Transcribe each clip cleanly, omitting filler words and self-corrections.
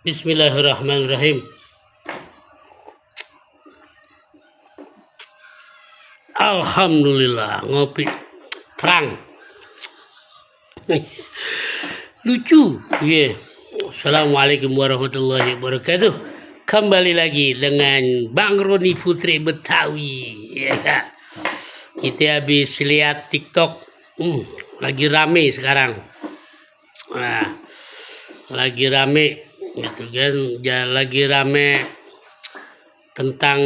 Bismillahirrahmanirrahim. Alhamdulillah ngopi terang. Lucu. Yeah. Assalamualaikum warahmatullahi wabarakatuh. Kembali lagi dengan Bang Roni Putri Betawi. Yeah. Kita habis lihat TikTok. Lagi rame sekarang. Nah, lagi rame gitu kan, ya, lagi rame tentang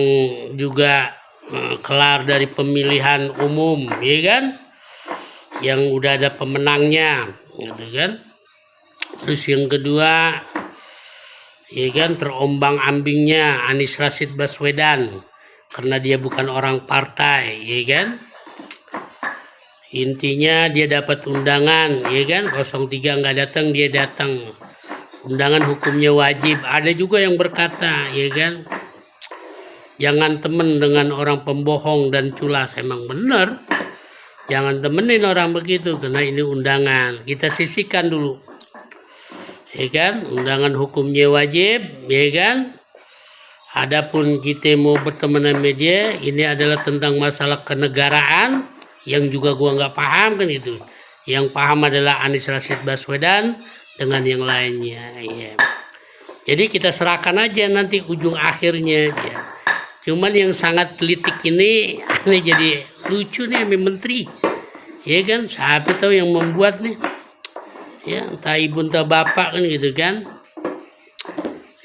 juga kelar dari pemilihan umum, ya kan, yang udah ada pemenangnya gitu kan. Terus yang kedua, ya kan, terombang ambingnya Anies Rashid Baswedan karena dia bukan orang partai, ya kan. Intinya dia dapat undangan, ya kan, 03 nggak datang, dia datang. Undangan hukumnya wajib. Ada juga yang berkata, ya kan, jangan temen dengan orang pembohong dan culas. Emang bener, jangan temenin orang begitu, karena ini undangan. Kita sisihkan dulu, ya kan. Undangan hukumnya wajib, ya kan. Adapun kita mau berteman sama dia, ini adalah tentang masalah kenegaraan yang juga gua nggak paham kan itu. Yang paham adalah Anies Rashid Baswedan dengan yang lainnya, ya. Jadi kita serahkan aja nanti ujung akhirnya, ya. Cuman yang sangat politik ini jadi lucu nih sama menteri, ya kan. Siapa tahu yang membuat nih, ya, entah ibu entah bapak kan gitu kan.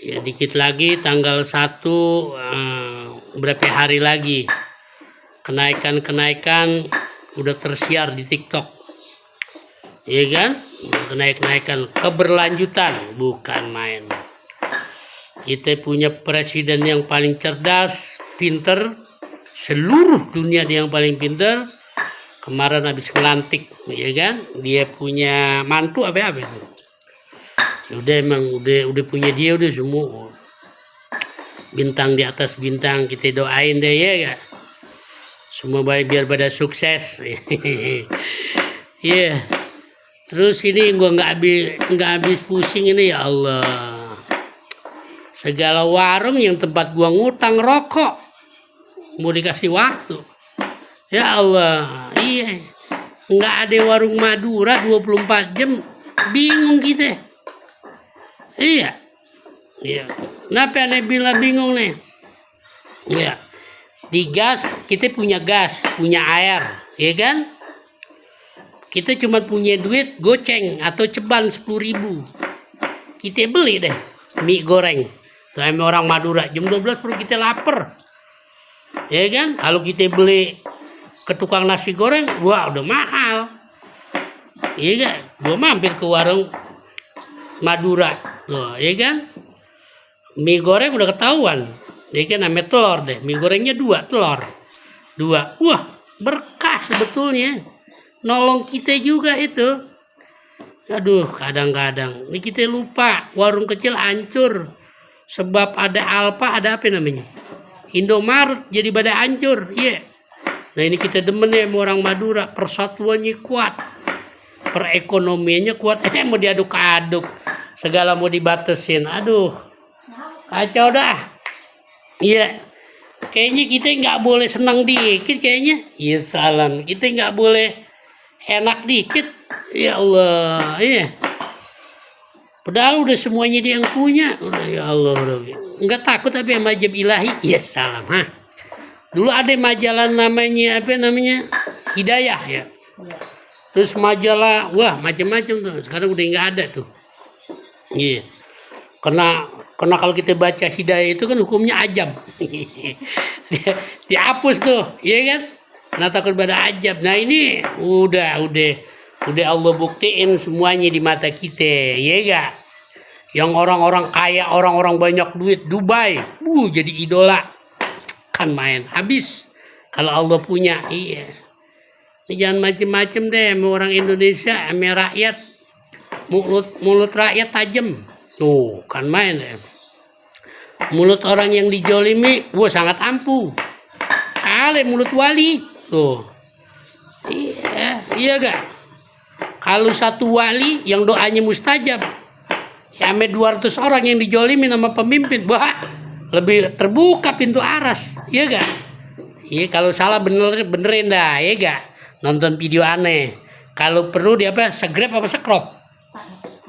Ya dikit lagi tanggal 1, berapa hari lagi kenaikan udah tersiar di TikTok, ya kan. Kenaikan keberlanjutan, bukan main. Kita punya presiden yang paling cerdas, pinter, seluruh dunia dia yang paling pinter. Kemarin habis melantik, ya kan. Dia punya mantu apa itu. Udah emang udah punya dia udah semua. Bintang di atas bintang, kita doain deh, ya gak? Semua baik biar pada sukses. Yeah. Terus ini gua nggak habis pusing ini, ya Allah. Segala warung yang tempat gua ngutang rokok mau dikasih waktu. Ya Allah, iya. Nggak ada warung Madura 24 jam, bingung kita. Iya. Iya. Kenapa aneh bilang bingung nih? Iya. Di gas, kita punya gas, punya air, ya kan? Kita cuma punya duit goceng atau ceban 10.000. Kita beli deh mie goreng. Sama orang Madura jam 12 perut kita lapar. Ya kan? Kalau kita beli ke tukang nasi goreng, wah udah mahal. Iya kan? Gua mampir ke warung Madura. Loh, ya kan? Mie goreng udah ketahuan. Ya kan, namanya telur deh. Mie gorengnya 2 telur. 2. Wah, berkah sebetulnya. Nolong kita juga itu. Aduh, kadang-kadang ini kita lupa warung kecil hancur sebab ada Alfa, ada apa namanya, Indomaret, jadi pada hancur, iya. Yeah. Nah ini kita demen ya sama orang Madura, persatuannya kuat, perekonomiannya kuat. Mau diaduk-aduk, segala mau dibatasin, aduh, kacau dah. Iya. Yeah. Kayaknya kita nggak boleh senang dikit kayaknya. Iya salam, kita nggak boleh enak dikit, ya Allah, iya. Padahal udah semuanya dia yang punya, udah, ya Allah, udah. Nggak takut tapi sama ajab ilahi, ya salam, ha. Dulu ada majalah namanya apa namanya, Hidayah, ya. Terus majalah, wah macam-macam tuh. Sekarang udah nggak ada tuh, iya. Karena kalau kita baca Hidayah itu kan hukumnya ajab, dihapus tuh, iya kan. Nah takut pada ajab. Nah ini udah Allah buktiin semuanya di mata kita, ya gak? Yang orang-orang kaya, orang-orang banyak duit, Dubai, jadi idola, kan main habis. Kalau Allah punya, iya. Ini jangan macem-macem deh sama orang Indonesia, sama rakyat. Mulut rakyat tajam, tuh kan main deh. Mulut orang yang dijolimi, sangat ampuh. Kali mulut wali. Tuh, iya gak? Kalau satu wali yang doanya mustajab, Ya ame 200 orang yang dijolimin sama pemimpin, wah lebih terbuka pintu aras, iya gak? Iya, kalau salah benerin dah, iya gak? Nonton video aneh. Kalau perlu dia apa? Segrab apa sekrop?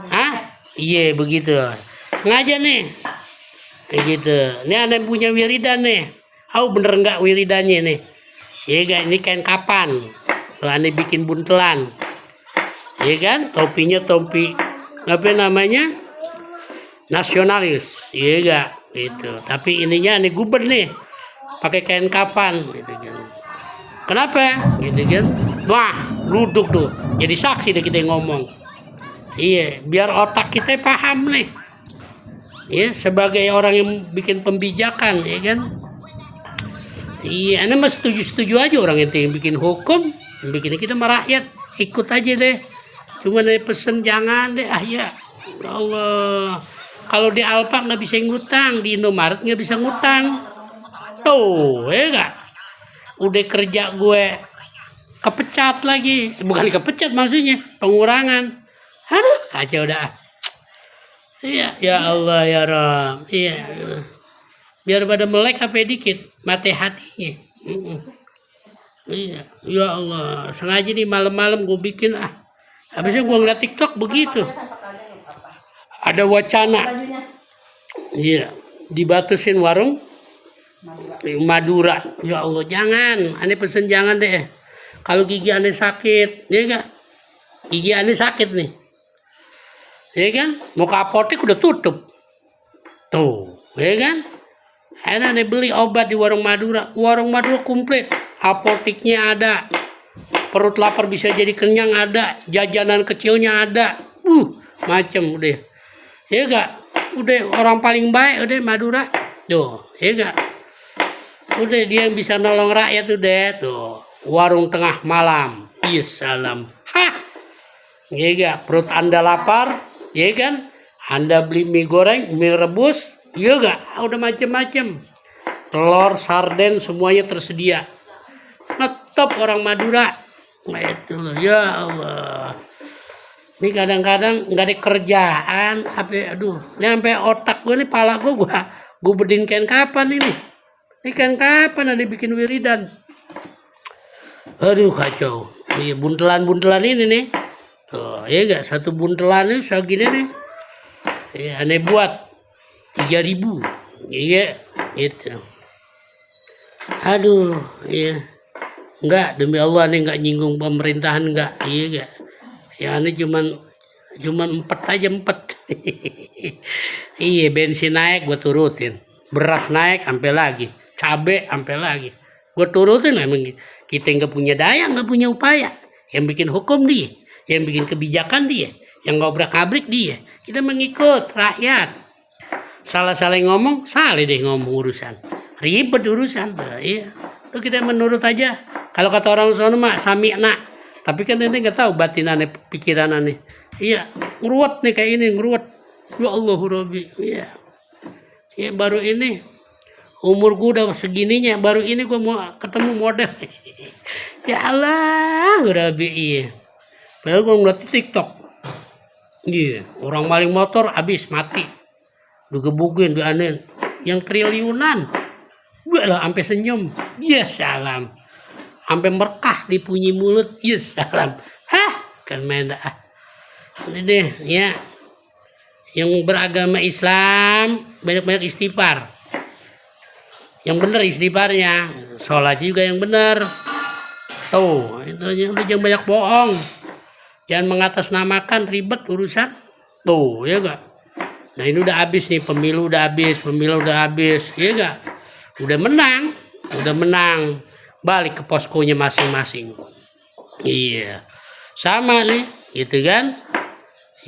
Hah? Iya begitu. Sengaja nih. Kayak gitu. Ini aneh punya wiridan nih. Bener nggak wiridannya nih? Iya gak? Ini kain kapan? Tuh aneh bikin buntelan. Iya kan? Topinya topi apa namanya? Nasionalis. Iya gak? Gitu. Tapi ininya aneh guber nih. Pakai kain kapan gitu kan. Kenapa? Gitu kan. Wah, duduk tuh. Jadi saksi deh kita yang ngomong. Iya, biar otak kita paham nih. Iya, sebagai orang yang bikin pembijakan, ya kan. Iya, Anda mah setuju-setuju aja orang yang bikin hukum, yang bikin kita mah rakyat. Ikut aja deh. Cuma dari pesen jangan deh, ya Allah. Kalau di Alfa nggak bisa ngutang, di Indomaret nggak bisa ngutang. Tuh, ya gak? Udah kerja gue kepecat lagi, bukan kepecat maksudnya, pengurangan. Aduh, kacau dah. Iya, ya Allah ya Ram. Iya. Biar pada melek apa dikit, mati hatinya. Iya, ya Allah. Sengaja nih malam-malam gue bikin Habisnya gue ngeliat TikTok begitu. Ada wacana. Iya, dibatasin warung Madura. Ya Allah, jangan. Aneh pesen jangan deh. Kalau gigi aneh sakit, ya enggak? Gigi aneh sakit nih. Ya kan? Mau ke apotek udah tutup. Tuh, ya kan? Aneh beli obat di warung Madura. Warung Madura komplit. Apoteknya ada. Perut lapar bisa jadi kenyang ada. Jajanan kecilnya ada. Macem udah. Ya enggak? Udah orang paling baik udah Madura. Tuh, ya enggak? Udah dia yang bisa nolong rakyat udah tuh. Warung tengah malam. Yes, salam. Iya gak? Perut Anda lapar, ya kan? Anda beli mie goreng, mie rebus, iya gak? Udah macem-macem. Telur, sarden, semuanya tersedia. Ngetop orang Madura. Nah itu loh, ya Allah. Ini kadang-kadang nggak ada kerjaan, ini sampai otak gue nih, pala gue bedin kain kapan ini? Ini kan kapan ada bikin wiridan? Aduh kacau. Ini buntelan-buntelan ini nih. Tuh, ya enggak, satu buntelan ini segini nih. Ya, aneh buat 3.000. Iya, gitu. Aduh, iya. Enggak, demi Allah nih enggak nyinggung pemerintahan enggak. Iya enggak. Ya aneh cuman 4 aja 4. Iya, bensin naik gue turutin. Beras naik sampai lagi. Cabe sampai lagi. Gue turutin memang kita nggak punya daya, nggak punya upaya. Yang bikin hukum dia, yang bikin kebijakan dia, yang ngobrak-abrik dia. Kita mengikut rakyat. Salah-salah ngomong, salah deh ngomong urusan. Ribet urusan tuh, iya. Tuh kita menurut aja. Kalau kata orang sono mah sami'na. Tapi kan nanti nggak tahu batin aneh, pikiran aneh. Iya, ngeruwet nih kayak ini, ngeruwet. Ya Allah Rabbi, iya. Ya baru ini. Umur gue udah segininya, baru ini gue mau ketemu model. Ya Allah, Rabbi, iya. Padahal gue ngeliat TikTok. Iya, orang maling motor habis mati. Digebukin, dianen. Yang triliunan. Gue lah sampai senyum. Ya salam. Sampai merkah dipunyi mulut. Ya salam. Kan main dah. Ini deh, ya. Yang beragama Islam banyak-banyak istighfar. Yang benar istighfarnya, sholat juga yang benar. Tuh, itu udah jangan banyak bohong. Jangan mengatasnamakan, ribet urusan. Tuh, ya gak? Nah ini udah habis nih, pemilu udah habis, ya gak? Udah menang. Balik ke poskonya masing-masing. Iya, sama nih, gitu kan?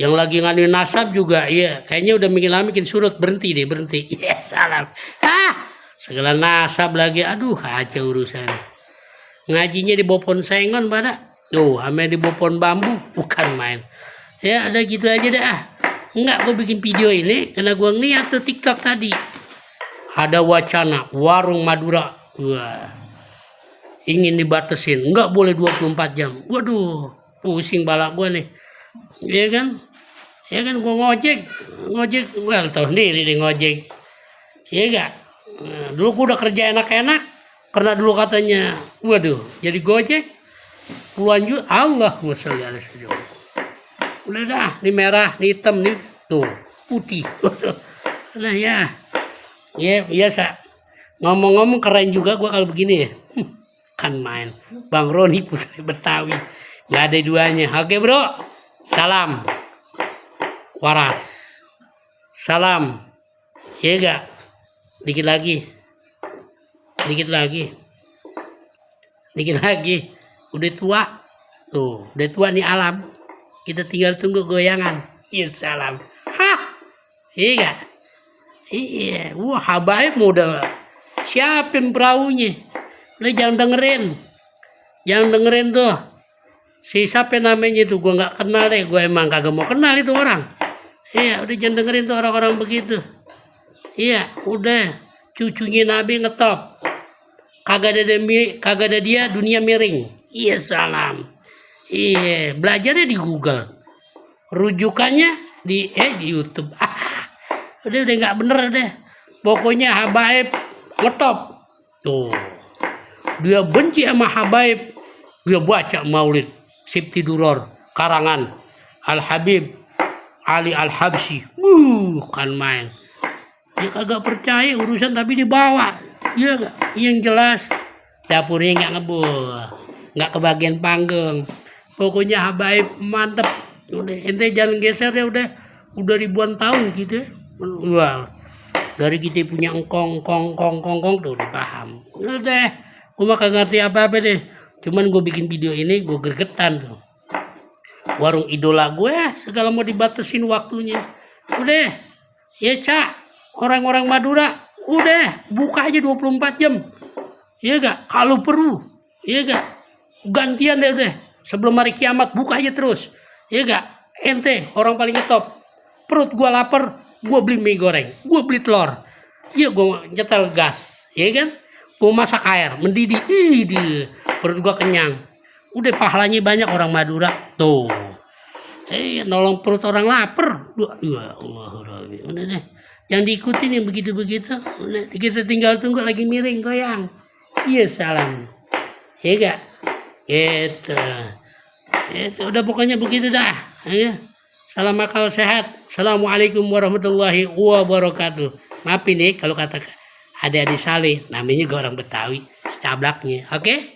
Yang lagi ngaduin nasab juga, iya. Kayaknya udah bikin surut, berhenti. Ya salam. Segala nasab lagi, aduh aja urusan. Ngajinya di Bopon Sengon pada. Tuh, ame di Bopon Bambu, bukan main. Ya ada gitu aja dah. Enggak, gue bikin video ini karena gue ngeliat tuh TikTok tadi. Ada wacana warung Madura. Wah. Ingin dibatasin, enggak boleh 24 jam. Waduh, pusing balak gue nih. Iya kan? Ya kan gua ngojek well tau sendiri deh ngojek. Iya gak? Nah, dulu gua udah kerja enak-enak karena dulu katanya waduh jadi gojek puluhan juta Allah masalah udah dah ini merah ini hitam nih tuh putih nah ya biasa ngomong-ngomong keren juga gua kalau begini ya kan main Bang Roni Pusat Betawi nggak ada duanya. Oke bro, salam waras, salam ya gak, dikit lagi udah tua tuh, udah tua nih alam, kita tinggal tunggu goyangan. Iya salam, iya gak, iya wah habaib udah siapin perahunya. Lu jangan dengerin tuh si siapa namanya itu, gua nggak kenal deh, gua emang kagak mau kenal itu orang. Iya udah jangan dengerin tuh orang-orang begitu. Iya udah cucunya Nabi ngetop, kagak ada dia dunia miring. Iya salam. Iya belajarnya di Google, rujukannya di YouTube. Udah nggak bener deh. Pokoknya habaib ngetop tuh. Dia benci sama habaib, dia baca maulid Sibti Duror karangan Al Habib Ali Al Habsyi. Kan main. Dia kagak percaya urusan tapi dibawa. Iya gak? Yang jelas dapurnya nggak ngebul, nggak kebagian panggung. Pokoknya habaib mantep. Udah ente jangan geser ya udah ribuan tahun gitu. Wah, dari kita punya engkong tuh udah paham. Udah, gue mah kagak ngerti apa-apa deh. Cuman gue bikin video ini gue gregetan tuh. Warung idola gue segala mau dibatasin waktunya. Udah, ya Cak, orang-orang Madura, udah buka aja 24 jam. Iya gak? Kalau perlu, iya gak? Gantian deh udah. Sebelum hari kiamat buka aja terus. Iya gak? Ente orang paling ngetop. Perut gue lapar, gue beli mie goreng, gue beli telur. Iya gue nyetel gas, iya kan? Gue masak air, mendidih, perut gue kenyang. Udah pahalanya banyak orang Madura tuh. Nolong perut orang lapar. Ya Allah, udah deh. Yang diikutin yang begitu-begitu. Udah, kita tinggal tunggu lagi miring goyang. Iya salam. Iya gak? Itu udah pokoknya begitu dah. Ya. Salam akal sehat. Assalamualaikum warahmatullahi wabarakatuh. Maafin nih kalau kata adik-adik Saleh, namanya juga orang Betawi, secablaknya. Oke?